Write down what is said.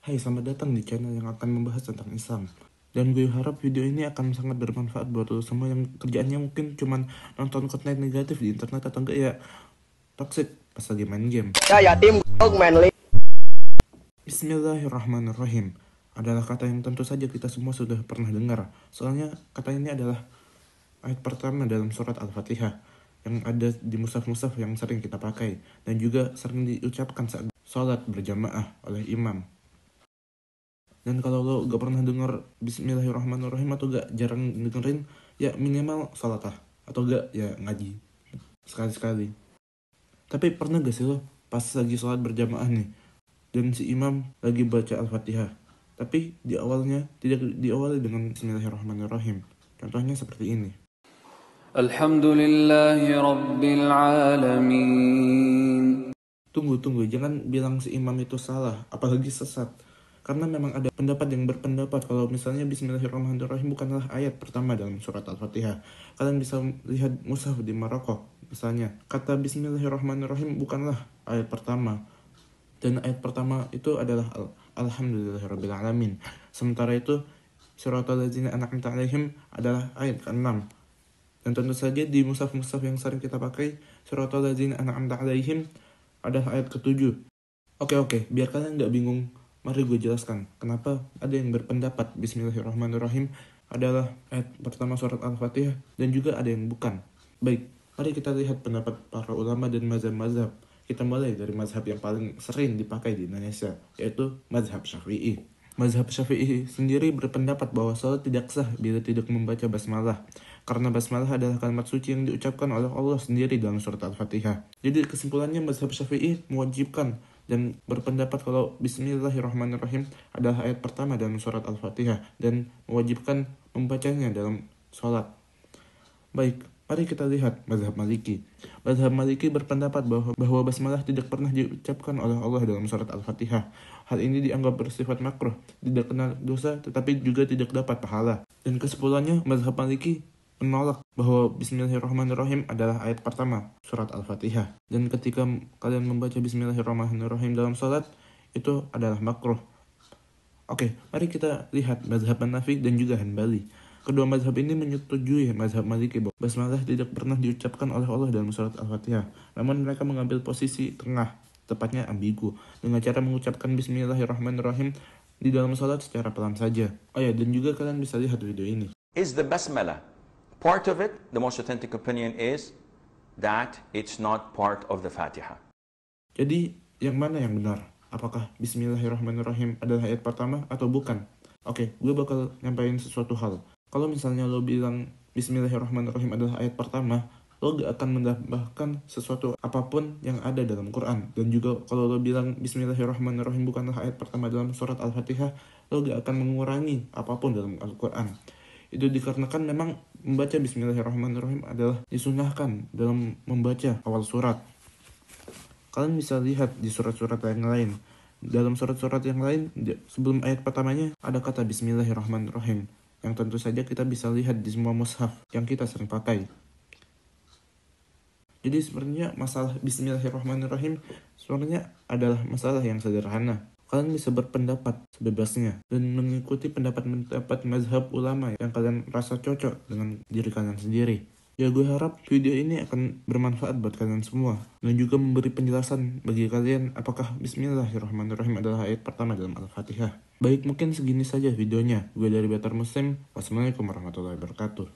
Hai, selamat datang di channel yang akan membahas tentang Islam. Dan gue harap video ini akan sangat bermanfaat buat lo semua yang kerjaannya mungkin cuman nonton konten negatif di internet atau enggak ya toxic pas lagi main game. Ya tim manly. Bismillahirrahmanirrahim adalah kata yang tentu saja kita semua sudah pernah dengar. Soalnya kata ini adalah ayat pertama dalam surat Al-Fatihah yang ada di mushaf-mushaf yang sering kita pakai dan juga sering diucapkan saat sholat berjamaah oleh imam. Dan kalau lo gak pernah denger Bismillahirrahmanirrahim atau gak jarang dengerin, ya minimal sholat lah. Atau gak ya ngaji. Sekali-sekali. Tapi pernah gak sih lo pas lagi sholat berjamaah nih, dan si imam lagi baca Al-Fatihah, tapi di awalnya tidak diawali dengan Bismillahirrahmanirrahim. Contohnya seperti ini. Alhamdulillahi Rabbil Alamin. Tunggu, jangan bilang si imam itu salah, apalagi sesat. Karena memang ada pendapat yang berpendapat kalau misalnya Bismillahirrahmanirrahim bukanlah ayat pertama dalam surat Al-Fatihah. Kalian bisa lihat mushaf di Maroko, misalnya. Kata Bismillahirrahmanirrahim bukanlah ayat pertama. Dan ayat pertama itu adalah Alhamdulillahirabbil alamin. Sementara itu Siratal ladzina an'amta 'alaihim adalah ayat ke-6. Dan tentu saja di mushaf-mushaf yang sering kita pakai, Siratal ladzina an'amta 'alaihim adalah ayat ke-7. Oke, biar kalian nggak bingung, mari gue jelaskan kenapa ada yang berpendapat Bismillahirrahmanirrahim adalah ayat pertama surat Al-Fatihah dan juga ada yang bukan. Baik, mari kita lihat pendapat para ulama dan mazhab-mazhab. Kita mulai dari mazhab yang paling sering dipakai di Indonesia, yaitu mazhab Syafi'i. Mazhab Syafi'i sendiri berpendapat bahwa salat tidak sah bila tidak membaca basmalah, karena basmalah adalah kalimat suci yang diucapkan oleh Allah sendiri dalam surat Al-Fatihah. Jadi kesimpulannya mazhab Syafi'i mewajibkan dan berpendapat kalau Bismillahirrahmanirrahim adalah ayat pertama dalam surat Al-Fatihah dan mewajibkan membacanya dalam sholat. Baik, mari kita lihat mazhab Maliki. Mazhab Maliki berpendapat bahwa basmalah tidak pernah diucapkan oleh Allah dalam surat Al-Fatihah. Hal ini dianggap bersifat makruh, tidak kena dosa tetapi juga tidak dapat pahala. Dan kesimpulannya mazhab Maliki menolak bahwa Bismillahirrahmanirrahim adalah ayat pertama surat Al-Fatihah. Dan ketika kalian membaca Bismillahirrahmanirrahim dalam sholat, itu adalah makruh. Oke, mari kita lihat mazhab Hanafi dan juga Hanbali. Kedua mazhab ini menyetujui mazhab Maliki bahwa basmalah tidak pernah diucapkan oleh Allah dalam surat Al-Fatihah. Namun mereka mengambil posisi tengah, tepatnya ambigu, dengan cara mengucapkan Bismillahirrahmanirrahim di dalam sholat secara pelan saja. Oh ya, dan juga kalian bisa lihat video ini. Is the basmalah part of it? The most authentic opinion is that it's not part of the Fatiha. Jadi, yang mana yang benar? Apakah Bismillahirrahmanirrahim adalah ayat pertama atau bukan? Oke, gue bakal nyampain sesuatu hal. Kalau misalnya lo bilang Bismillahirrahmanirrahim adalah ayat pertama, lo gak akan menambahkan sesuatu apapun yang ada dalam Quran. Dan juga kalau lo bilang Bismillahirrahmanirrahim bukanlah ayat pertama dalam surat Al-Fatihah, lo gak akan mengurangi apapun dalam Al-Quran. Itu dikarenakan memang membaca Bismillahirrahmanirrahim adalah disunahkan dalam membaca awal surat. Kalian bisa lihat di surat-surat yang lain. Dalam surat-surat yang lain, sebelum ayat pertamanya ada kata Bismillahirrahmanirrahim, yang tentu saja kita bisa lihat di semua mushaf yang kita sering pakai. Jadi sebenarnya masalah Bismillahirrahmanirrahim sebenarnya adalah masalah yang sederhana. Kalian bisa berpendapat sebebasnya dan mengikuti pendapat-pendapat mazhab ulama yang kalian rasa cocok dengan diri kalian sendiri. Ya, gue harap video ini akan bermanfaat buat kalian semua dan juga memberi penjelasan bagi kalian apakah Bismillahirrahmanirrahim adalah ayat pertama dalam Al-Fatihah. Baik, mungkin segini saja videonya. Gue dari Better Muslim. Wassalamualaikum warahmatullahi wabarakatuh.